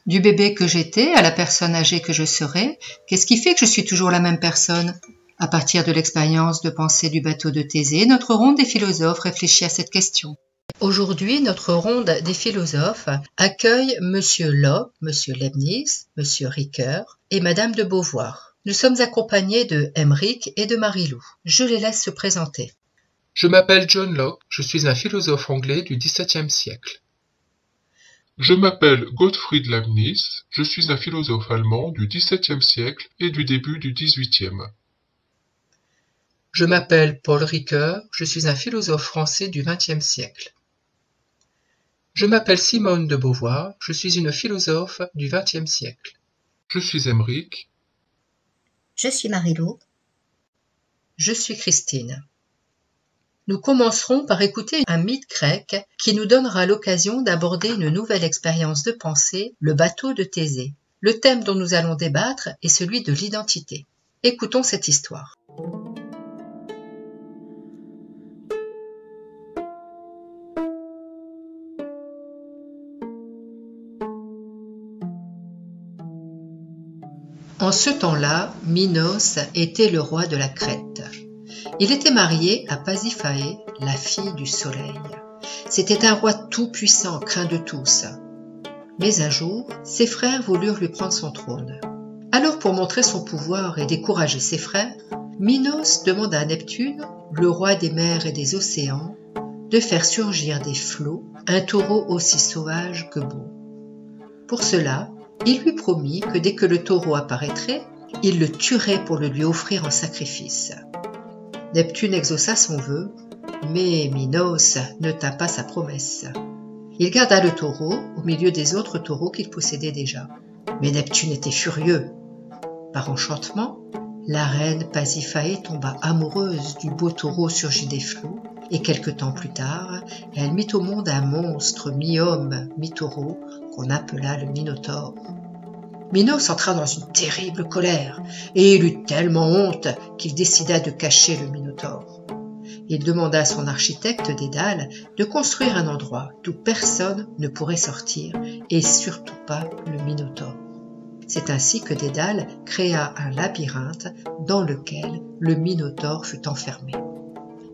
Du bébé que j'étais à la personne âgée que je serai, qu'est-ce qui fait que je suis toujours la même personne? À partir de l'expérience de pensée du bateau de Thésée, notre ronde des philosophes réfléchit à cette question. Aujourd'hui, notre ronde des philosophes accueille Monsieur Locke, Monsieur Leibniz, Monsieur Ricoeur et Madame de Beauvoir. Nous sommes accompagnés de Emmerich et de Marie-Lou. Je les laisse se présenter. Je m'appelle John Locke, je suis un philosophe anglais du XVIIe siècle. Je m'appelle Gottfried Leibniz, je suis un philosophe allemand du XVIIe siècle et du début du XVIIIe. Je m'appelle Paul Ricoeur, je suis un philosophe français du XXe siècle. Je m'appelle Simone de Beauvoir, je suis une philosophe du XXe siècle. Je suis Emmerich. Je suis Marie-Lou. Je suis Christine. Nous commencerons par écouter un mythe grec qui nous donnera l'occasion d'aborder une nouvelle expérience de pensée, le bateau de Thésée. Le thème dont nous allons débattre est celui de l'identité. Écoutons cette histoire. En ce temps-là, Minos était le roi de la Crète. Il était marié à Pasiphaë, la fille du soleil. C'était un roi tout-puissant, craint de tous. Mais un jour, ses frères voulurent lui prendre son trône. Alors, pour montrer son pouvoir et décourager ses frères, Minos demanda à Neptune, le roi des mers et des océans, de faire surgir des flots un taureau aussi sauvage que beau. Pour cela, il lui promit que dès que le taureau apparaîtrait, il le tuerait pour le lui offrir en sacrifice. Neptune exauça son vœu, mais Minos ne tint pas sa promesse. Il garda le taureau au milieu des autres taureaux qu'il possédait déjà. Mais Neptune était furieux. Par enchantement, la reine Pasiphaë tomba amoureuse du beau taureau surgi des flots, et quelque temps plus tard, elle mit au monde un monstre mi-homme, mi-taureau, qu'on appela le Minotaure. Minos entra dans une terrible colère, et il eut tellement honte qu'il décida de cacher le Minotaure. Il demanda à son architecte Dédale de construire un endroit d'où personne ne pourrait sortir, et surtout pas le Minotaure. C'est ainsi que Dédale créa un labyrinthe dans lequel le Minotaure fut enfermé.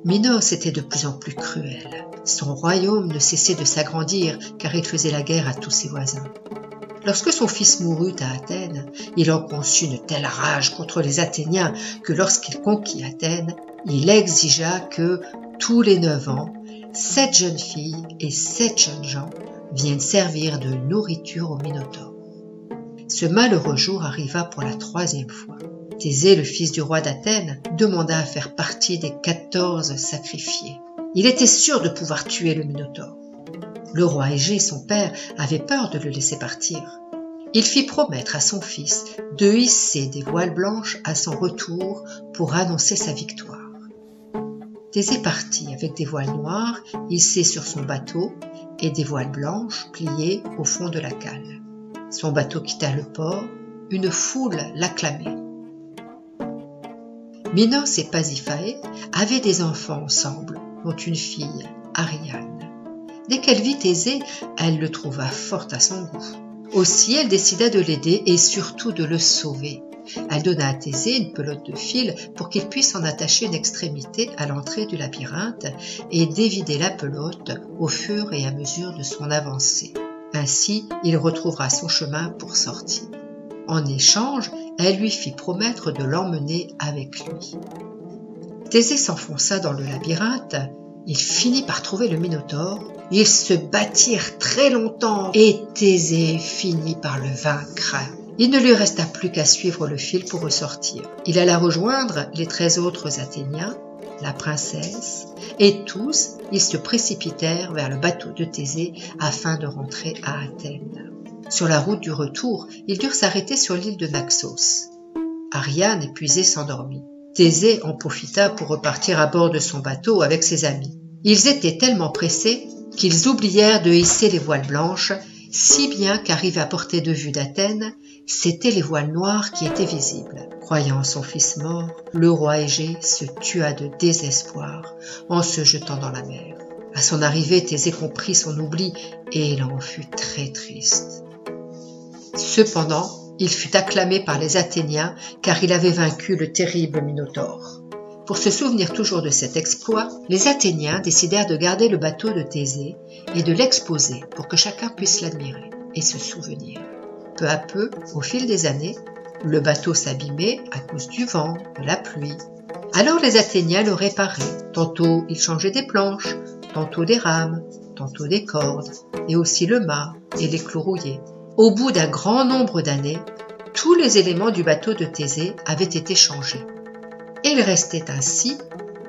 Minos était de plus en plus cruel. Son royaume ne cessait de s'agrandir car il faisait la guerre à tous ses voisins. Lorsque son fils mourut à Athènes, il en conçut une telle rage contre les Athéniens que lorsqu'il conquit Athènes, il exigea que, tous les 9 ans, 7 jeunes filles et 7 jeunes gens viennent servir de nourriture au Minotaure. Ce malheureux jour arriva pour la 3e fois. Thésée, le fils du roi d'Athènes, demanda à faire partie des 14 sacrifiés. Il était sûr de pouvoir tuer le Minotaure. Le roi Égée, son père, avait peur de le laisser partir. Il fit promettre à son fils de hisser des voiles blanches à son retour pour annoncer sa victoire. Thésée partit avec des voiles noires hissées sur son bateau et des voiles blanches pliées au fond de la cale. Son bateau quitta le port, une foule l'acclamait. Minos et Pasiphaë avaient des enfants ensemble, dont une fille, Ariane. Dès qu'elle vit Thésée, elle le trouva fort à son goût. Aussi, elle décida de l'aider et surtout de le sauver. Elle donna à Thésée une pelote de fil pour qu'il puisse en attacher une extrémité à l'entrée du labyrinthe et dévider la pelote au fur et à mesure de son avancée. Ainsi, il retrouvera son chemin pour sortir. En échange, elle lui fit promettre de l'emmener avec lui. Thésée s'enfonça dans le labyrinthe. Il finit par trouver le Minotaure. Ils se battirent très longtemps et Thésée finit par le vaincre. Il ne lui resta plus qu'à suivre le fil pour ressortir. Il alla rejoindre les 13 autres Athéniens, la princesse, et tous, ils se précipitèrent vers le bateau de Thésée afin de rentrer à Athènes. Sur la route du retour, ils durent s'arrêter sur l'île de Naxos. Ariane, épuisée, s'endormit. Thésée en profita pour repartir à bord de son bateau avec ses amis. Ils étaient tellement pressés qu'ils oublièrent de hisser les voiles blanches, si bien qu'arrivé à portée de vue d'Athènes, c'étaient les voiles noires qui étaient visibles. Croyant son fils mort, le roi Égée se tua de désespoir en se jetant dans la mer. À son arrivée, Thésée comprit son oubli et il en fut très triste. Cependant, il fut acclamé par les Athéniens car il avait vaincu le terrible Minotaure. Pour se souvenir toujours de cet exploit, les Athéniens décidèrent de garder le bateau de Thésée et de l'exposer pour que chacun puisse l'admirer et se souvenir. Peu à peu, au fil des années, le bateau s'abîmait à cause du vent, de la pluie. Alors les Athéniens le réparaient. Tantôt ils changeaient des planches, tantôt des rames, tantôt des cordes, et aussi le mât et les clous rouillés. Au bout d'un grand nombre d'années, tous les éléments du bateau de Thésée avaient été changés. Il restait ainsi,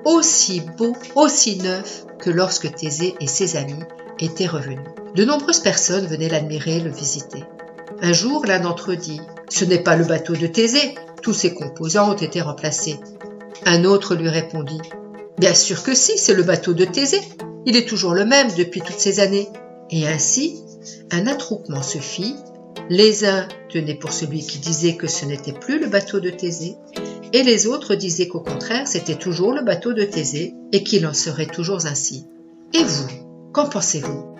aussi beau, aussi neuf que lorsque Thésée et ses amis étaient revenus. De nombreuses personnes venaient l'admirer, le visiter. Un jour, l'un d'entre eux dit « Ce n'est pas le bateau de Thésée, tous ses composants ont été remplacés. » Un autre lui répondit « Bien sûr que si, c'est le bateau de Thésée, il est toujours le même depuis toutes ces années. » Et ainsi, un attroupement se fit. Les uns tenaient pour celui qui disait que ce n'était plus le bateau de Thésée, et les autres disaient qu'au contraire, c'était toujours le bateau de Thésée et qu'il en serait toujours ainsi. Et vous, qu'en pensez-vous ?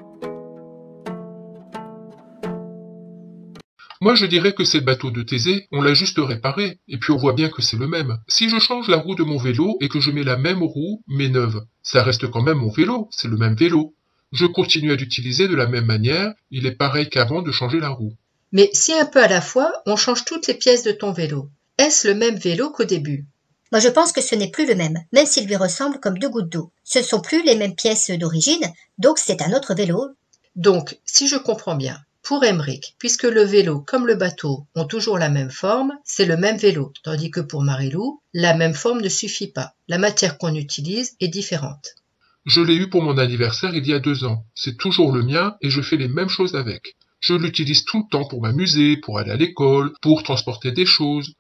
Moi, je dirais que c'est le bateau de Thésée, on l'a juste réparé, et puis on voit bien que c'est le même. Si je change la roue de mon vélo et que je mets la même roue, mais neuve, ça reste quand même mon vélo, c'est le même vélo. Je continue à l'utiliser de la même manière, il est pareil qu'avant de changer la roue. Mais si un peu à la fois, on change toutes les pièces de ton vélo, est-ce le même vélo qu'au début ? Moi je pense que ce n'est plus le même, même s'il lui ressemble comme deux gouttes d'eau. Ce ne sont plus les mêmes pièces d'origine, donc c'est un autre vélo. Donc, si je comprends bien, pour Aymeric, puisque le vélo comme le bateau ont toujours la même forme, c'est le même vélo, tandis que pour Marie-Lou, la même forme ne suffit pas. La matière qu'on utilise est différente. Je l'ai eu pour mon anniversaire il y a 2 ans. C'est toujours le mien et je fais les mêmes choses avec. Je l'utilise tout le temps pour m'amuser, pour aller à l'école, pour transporter des choses.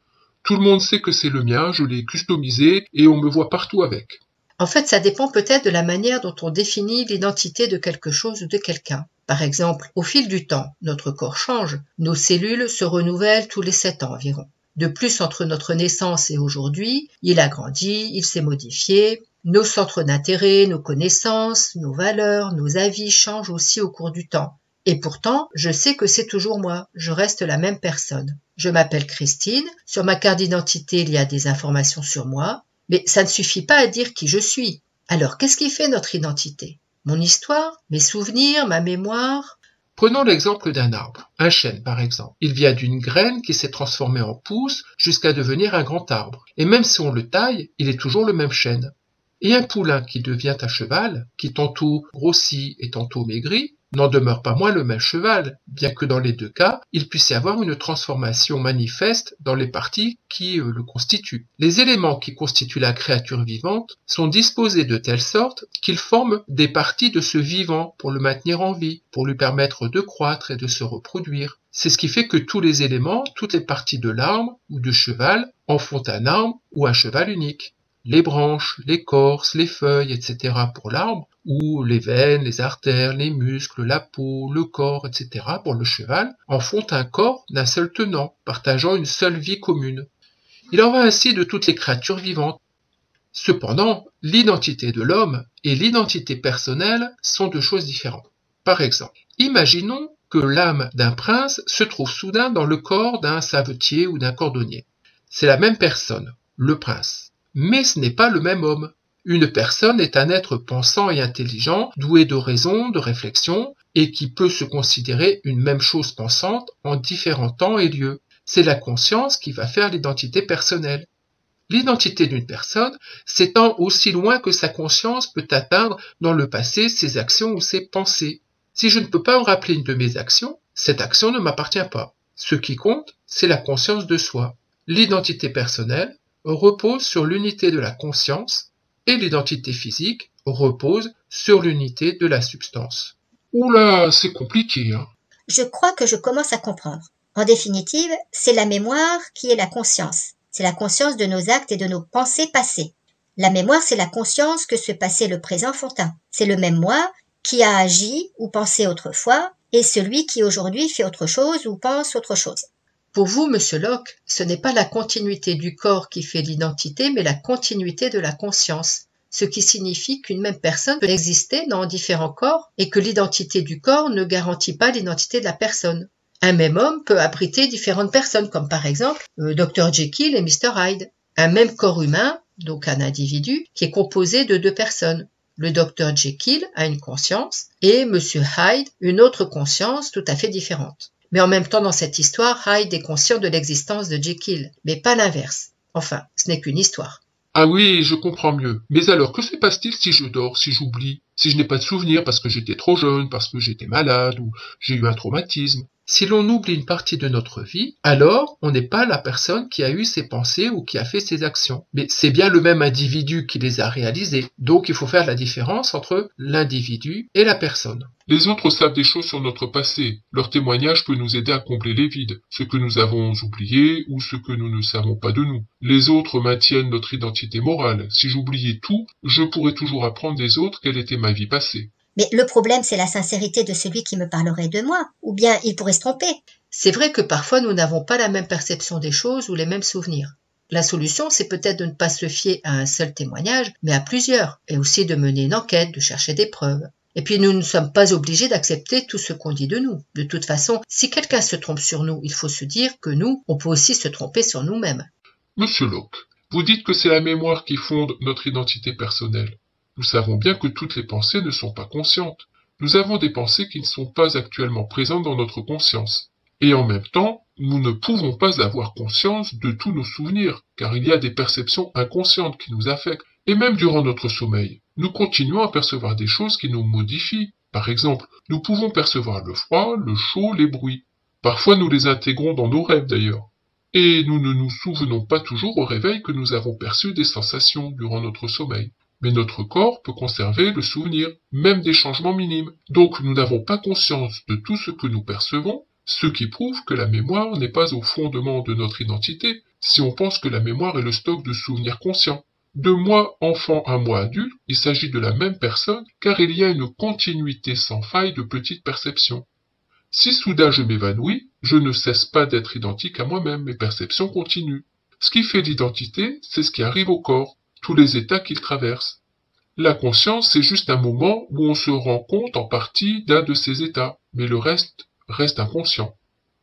Tout le monde sait que c'est le mien, je l'ai customisé et on me voit partout avec. En fait, ça dépend peut-être de la manière dont on définit l'identité de quelque chose ou de quelqu'un. Par exemple, au fil du temps, notre corps change. Nos cellules se renouvellent tous les 7 ans environ. De plus, entre notre naissance et aujourd'hui, il a grandi, il s'est modifié. Nos centres d'intérêt, nos connaissances, nos valeurs, nos avis changent aussi au cours du temps. Et pourtant, je sais que c'est toujours moi, je reste la même personne. Je m'appelle Christine, sur ma carte d'identité il y a des informations sur moi, mais ça ne suffit pas à dire qui je suis. Alors qu'est-ce qui fait notre identité ? Mon histoire ? Mes souvenirs ? Ma mémoire ? Prenons l'exemple d'un arbre, un chêne par exemple. Il vient d'une graine qui s'est transformée en pousse jusqu'à devenir un grand arbre. Et même si on le taille, il est toujours le même chêne. Et un poulain qui devient un cheval, qui tantôt grossit et tantôt maigrit, n'en demeure pas moins le même cheval, bien que dans les deux cas, il puisse y avoir une transformation manifeste dans les parties qui le constituent. Les éléments qui constituent la créature vivante sont disposés de telle sorte qu'ils forment des parties de ce vivant pour le maintenir en vie, pour lui permettre de croître et de se reproduire. C'est ce qui fait que tous les éléments, toutes les parties de l'arbre ou du cheval en font un arbre ou un cheval unique. Les branches, l'écorce, les feuilles, etc. pour l'arbre, ou les veines, les artères, les muscles, la peau, le corps, etc. pour le cheval, en font un corps d'un seul tenant, partageant une seule vie commune. Il en va ainsi de toutes les créatures vivantes. Cependant, l'identité de l'homme et l'identité personnelle sont deux choses différentes. Par exemple, imaginons que l'âme d'un prince se trouve soudain dans le corps d'un savetier ou d'un cordonnier. C'est la même personne, le prince. Mais ce n'est pas le même homme. Une personne est un être pensant et intelligent, doué de raison, de réflexion, et qui peut se considérer une même chose pensante en différents temps et lieux. C'est la conscience qui va faire l'identité personnelle. L'identité d'une personne s'étend aussi loin que sa conscience peut atteindre dans le passé ses actions ou ses pensées. Si je ne peux pas me rappeler une de mes actions, cette action ne m'appartient pas. Ce qui compte, c'est la conscience de soi. L'identité personnelle repose sur l'unité de la conscience et l'identité physique repose sur l'unité de la substance. Oula, c'est compliqué, hein. Je crois que je commence à comprendre. En définitive, c'est la mémoire qui est la conscience. C'est la conscience de nos actes et de nos pensées passées. La mémoire, c'est la conscience que ce passé le présent font un. C'est le même moi qui a agi ou pensé autrefois et celui qui aujourd'hui fait autre chose ou pense autre chose. Pour vous, Monsieur Locke, ce n'est pas la continuité du corps qui fait l'identité, mais la continuité de la conscience, ce qui signifie qu'une même personne peut exister dans différents corps et que l'identité du corps ne garantit pas l'identité de la personne. Un même homme peut abriter différentes personnes, comme par exemple Dr Jekyll et Mr Hyde. Un même corps humain, donc un individu, qui est composé de deux personnes. Le Dr Jekyll a une conscience et Monsieur Hyde une autre conscience tout à fait différente. Mais en même temps, dans cette histoire, Hyde est conscient de l'existence de Jekyll, mais pas l'inverse. Enfin, ce n'est qu'une histoire. Ah oui, je comprends mieux. Mais alors, que se passe-t-il si je dors, si j'oublie, si je n'ai pas de souvenir parce que j'étais trop jeune, parce que j'étais malade ou j'ai eu un traumatisme? Si l'on oublie une partie de notre vie, alors on n'est pas la personne qui a eu ses pensées ou qui a fait ses actions. Mais c'est bien le même individu qui les a réalisées. Donc il faut faire la différence entre l'individu et la personne. Les autres savent des choses sur notre passé. Leur témoignage peut nous aider à combler les vides, ce que nous avons oublié ou ce que nous ne savons pas de nous. Les autres maintiennent notre identité morale. Si j'oubliais tout, je pourrais toujours apprendre des autres quelle était ma vie passée. Mais le problème, c'est la sincérité de celui qui me parlerait de moi. Ou bien il pourrait se tromper. C'est vrai que parfois nous n'avons pas la même perception des choses ou les mêmes souvenirs. La solution, c'est peut-être de ne pas se fier à un seul témoignage, mais à plusieurs, et aussi de mener une enquête, de chercher des preuves. Et puis nous ne sommes pas obligés d'accepter tout ce qu'on dit de nous. De toute façon, si quelqu'un se trompe sur nous, il faut se dire que nous, on peut aussi se tromper sur nous-mêmes. Monsieur Locke, vous dites que c'est la mémoire qui fonde notre identité personnelle. Nous savons bien que toutes les pensées ne sont pas conscientes. Nous avons des pensées qui ne sont pas actuellement présentes dans notre conscience. Et en même temps, nous ne pouvons pas avoir conscience de tous nos souvenirs, car il y a des perceptions inconscientes qui nous affectent. Et même durant notre sommeil, nous continuons à percevoir des choses qui nous modifient. Par exemple, nous pouvons percevoir le froid, le chaud, les bruits. Parfois nous les intégrons dans nos rêves d'ailleurs. Et nous ne nous souvenons pas toujours au réveil que nous avons perçu des sensations durant notre sommeil. Mais notre corps peut conserver le souvenir, même des changements minimes. Donc nous n'avons pas conscience de tout ce que nous percevons, ce qui prouve que la mémoire n'est pas au fondement de notre identité, si on pense que la mémoire est le stock de souvenirs conscients. De moi enfant à moi adulte, il s'agit de la même personne, car il y a une continuité sans faille de petites perceptions. Si soudain je m'évanouis, je ne cesse pas d'être identique à moi-même, mes perceptions continuent. Ce qui fait l'identité, c'est ce qui arrive au corps, tous les états qu'il traverse. La conscience, c'est juste un moment où on se rend compte en partie d'un de ces états, mais le reste reste inconscient.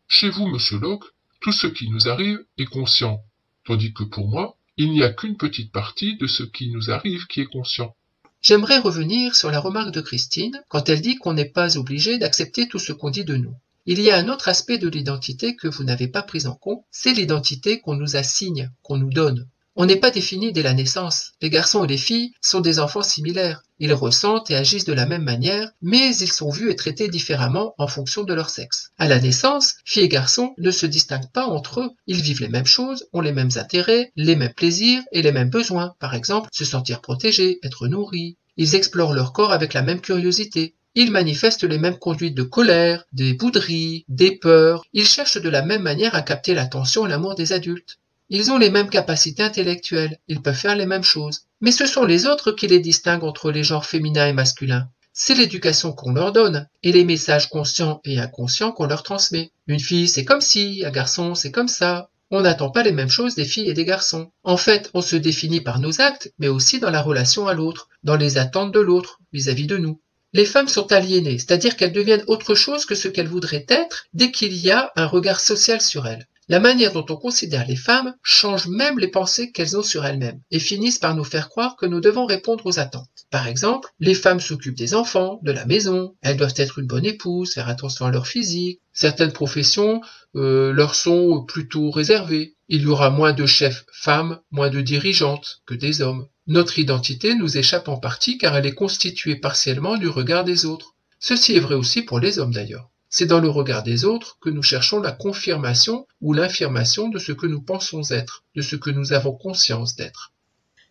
Chez vous, monsieur Locke, tout ce qui nous arrive est conscient, tandis que pour moi, il n'y a qu'une petite partie de ce qui nous arrive qui est conscient. J'aimerais revenir sur la remarque de Christine quand elle dit qu'on n'est pas obligé d'accepter tout ce qu'on dit de nous. Il y a un autre aspect de l'identité que vous n'avez pas pris en compte, c'est l'identité qu'on nous assigne, qu'on nous donne. On n'est pas défini dès la naissance. Les garçons et les filles sont des enfants similaires. Ils ressentent et agissent de la même manière, mais ils sont vus et traités différemment en fonction de leur sexe. À la naissance, filles et garçons ne se distinguent pas entre eux. Ils vivent les mêmes choses, ont les mêmes intérêts, les mêmes plaisirs et les mêmes besoins. Par exemple, se sentir protégés, être nourris. Ils explorent leur corps avec la même curiosité. Ils manifestent les mêmes conduites de colère, des bouderies, des peurs. Ils cherchent de la même manière à capter l'attention et l'amour des adultes. Ils ont les mêmes capacités intellectuelles, ils peuvent faire les mêmes choses. Mais ce sont les autres qui les distinguent entre les genres féminins et masculins. C'est l'éducation qu'on leur donne, et les messages conscients et inconscients qu'on leur transmet. Une fille c'est comme ci, un garçon c'est comme ça. On n'attend pas les mêmes choses des filles et des garçons. En fait, on se définit par nos actes, mais aussi dans la relation à l'autre, dans les attentes de l'autre, vis-à-vis de nous. Les femmes sont aliénées, c'est-à-dire qu'elles deviennent autre chose que ce qu'elles voudraient être dès qu'il y a un regard social sur elles. La manière dont on considère les femmes change même les pensées qu'elles ont sur elles-mêmes et finissent par nous faire croire que nous devons répondre aux attentes. Par exemple, les femmes s'occupent des enfants, de la maison, elles doivent être une bonne épouse, faire attention à leur physique. Certaines professions leur sont plutôt réservées. Il y aura moins de chefs femmes, moins de dirigeantes que des hommes. Notre identité nous échappe en partie car elle est constituée partiellement du regard des autres. Ceci est vrai aussi pour les hommes d'ailleurs. C'est dans le regard des autres que nous cherchons la confirmation ou l'infirmation de ce que nous pensons être, de ce que nous avons conscience d'être.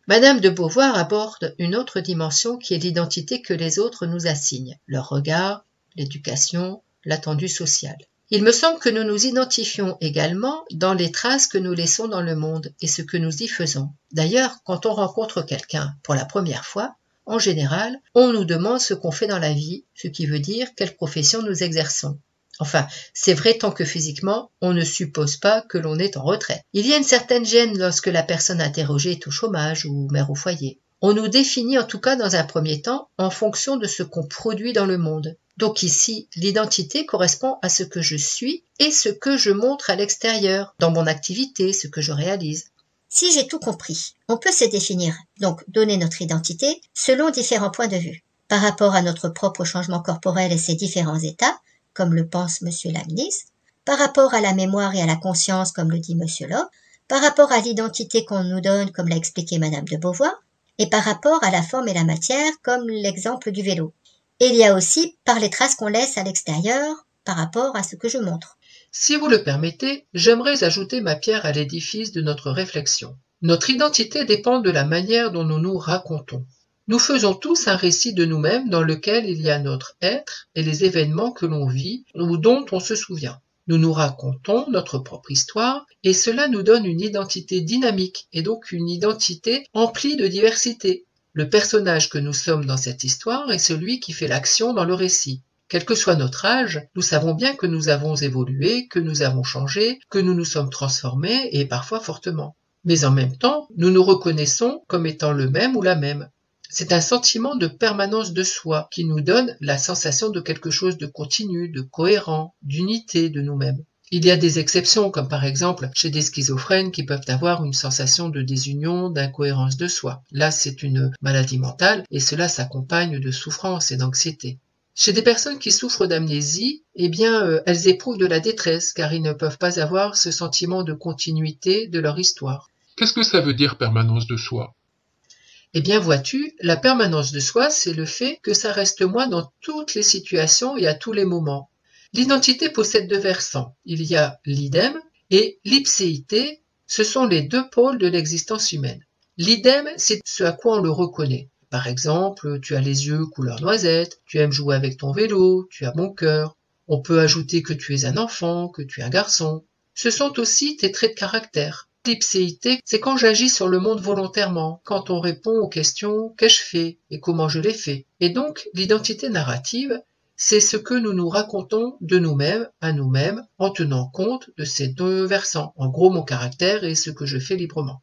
Madame de Beauvoir aborde une autre dimension qui est l'identité que les autres nous assignent, leur regard, l'éducation, l'attendu social. Il me semble que nous nous identifions également dans les traces que nous laissons dans le monde et ce que nous y faisons. D'ailleurs, quand on rencontre quelqu'un pour la première fois, en général, on nous demande ce qu'on fait dans la vie, ce qui veut dire quelle profession nous exerçons. Enfin, c'est vrai tant que physiquement, on ne suppose pas que l'on est en retraite. Il y a une certaine gêne lorsque la personne interrogée est au chômage ou mère au foyer. On nous définit en tout cas dans un premier temps en fonction de ce qu'on produit dans le monde. Donc ici, l'identité correspond à ce que je suis et ce que je montre à l'extérieur, dans mon activité, ce que je réalise. Si j'ai tout compris, on peut se définir, donc donner notre identité, selon différents points de vue. Par rapport à notre propre changement corporel et ses différents états, comme le pense M. Leibniz, par rapport à la mémoire et à la conscience, comme le dit M. Locke, par rapport à l'identité qu'on nous donne, comme l'a expliqué Madame de Beauvoir, et par rapport à la forme et la matière, comme l'exemple du vélo. Et il y a aussi par les traces qu'on laisse à l'extérieur, par rapport à ce que je montre. Si vous le permettez, j'aimerais ajouter ma pierre à l'édifice de notre réflexion. Notre identité dépend de la manière dont nous nous racontons. Nous faisons tous un récit de nous-mêmes dans lequel il y a notre être et les événements que l'on vit ou dont on se souvient. Nous nous racontons notre propre histoire et cela nous donne une identité dynamique et donc une identité emplie de diversité. Le personnage que nous sommes dans cette histoire est celui qui fait l'action dans le récit. Quel que soit notre âge, nous savons bien que nous avons évolué, que nous avons changé, que nous nous sommes transformés et parfois fortement. Mais en même temps, nous nous reconnaissons comme étant le même ou la même. C'est un sentiment de permanence de soi qui nous donne la sensation de quelque chose de continu, de cohérent, d'unité de nous-mêmes. Il y a des exceptions, comme par exemple chez des schizophrènes qui peuvent avoir une sensation de désunion, d'incohérence de soi. Là, c'est une maladie mentale et cela s'accompagne de souffrance et d'anxiété. Chez des personnes qui souffrent d'amnésie, elles éprouvent de la détresse car ils ne peuvent pas avoir ce sentiment de continuité de leur histoire. Qu'est-ce que ça veut dire permanence de soi? Eh bien, vois-tu, la permanence de soi, c'est le fait que ça reste moi dans toutes les situations et à tous les moments. L'identité possède deux versants. Il y a l'idem et l'ipséité, ce sont les deux pôles de l'existence humaine. L'idem, c'est ce à quoi on le reconnaît. Par exemple, tu as les yeux couleur noisette, tu aimes jouer avec ton vélo, tu as bon cœur. On peut ajouter que tu es un enfant, que tu es un garçon. Ce sont aussi tes traits de caractère. L'ipséité, c'est quand j'agis sur le monde volontairement, quand on répond aux questions « qu'ai-je fait » et « comment je l'ai fait ». Et donc, l'identité narrative, c'est ce que nous nous racontons de nous-mêmes à nous-mêmes en tenant compte de ces deux versants. En gros, mon caractère et ce que je fais librement.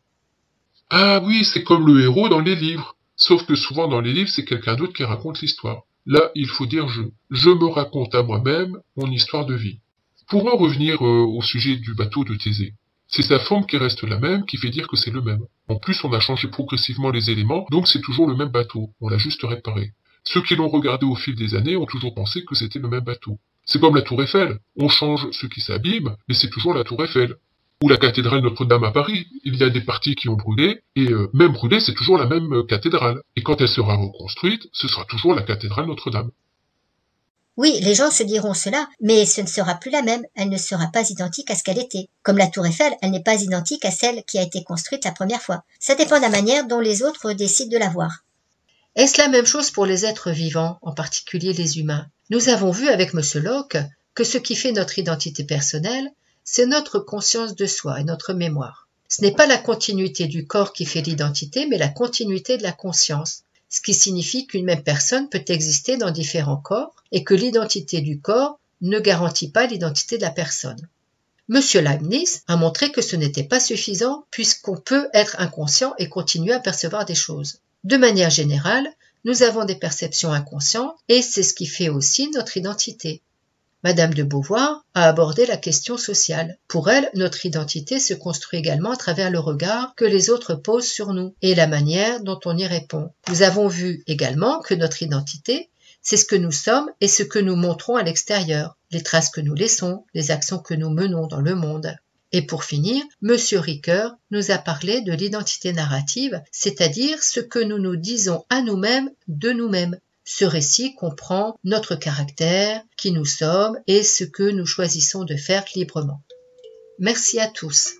Ah oui, c'est comme le héros dans les livres. Sauf que souvent dans les livres, c'est quelqu'un d'autre qui raconte l'histoire. Là, il faut dire je. Je me raconte à moi-même mon histoire de vie. Pour en revenir au sujet du bateau de Thésée. C'est sa forme qui reste la même qui fait dire que c'est le même. En plus, on a changé progressivement les éléments, donc c'est toujours le même bateau. On l'a juste réparé. Ceux qui l'ont regardé au fil des années ont toujours pensé que c'était le même bateau. C'est comme la tour Eiffel. On change ce qui s'abîme, mais c'est toujours la tour Eiffel. Ou la cathédrale Notre-Dame à Paris. Il y a des parties qui ont brûlé, et même brûlée, c'est toujours la même cathédrale. Et quand elle sera reconstruite, ce sera toujours la cathédrale Notre-Dame. Oui, les gens se diront cela, mais ce ne sera plus la même, elle ne sera pas identique à ce qu'elle était. Comme la tour Eiffel, elle n'est pas identique à celle qui a été construite la première fois. Ça dépend de la manière dont les autres décident de la voir. Est-ce la même chose pour les êtres vivants, en particulier les humains? Nous avons vu avec M. Locke que ce qui fait notre identité personnelle, c'est notre conscience de soi et notre mémoire. Ce n'est pas la continuité du corps qui fait l'identité, mais la continuité de la conscience, ce qui signifie qu'une même personne peut exister dans différents corps et que l'identité du corps ne garantit pas l'identité de la personne. M. Leibniz a montré que ce n'était pas suffisant puisqu'on peut être inconscient et continuer à percevoir des choses. De manière générale, nous avons des perceptions inconscientes et c'est ce qui fait aussi notre identité. Madame de Beauvoir a abordé la question sociale. Pour elle, notre identité se construit également à travers le regard que les autres posent sur nous et la manière dont on y répond. Nous avons vu également que notre identité, c'est ce que nous sommes et ce que nous montrons à l'extérieur, les traces que nous laissons, les actions que nous menons dans le monde. Et pour finir, M. Ricoeur nous a parlé de l'identité narrative, c'est-à-dire ce que nous nous disons à nous-mêmes de nous-mêmes. Ce récit comprend notre caractère, qui nous sommes et ce que nous choisissons de faire librement. Merci à tous.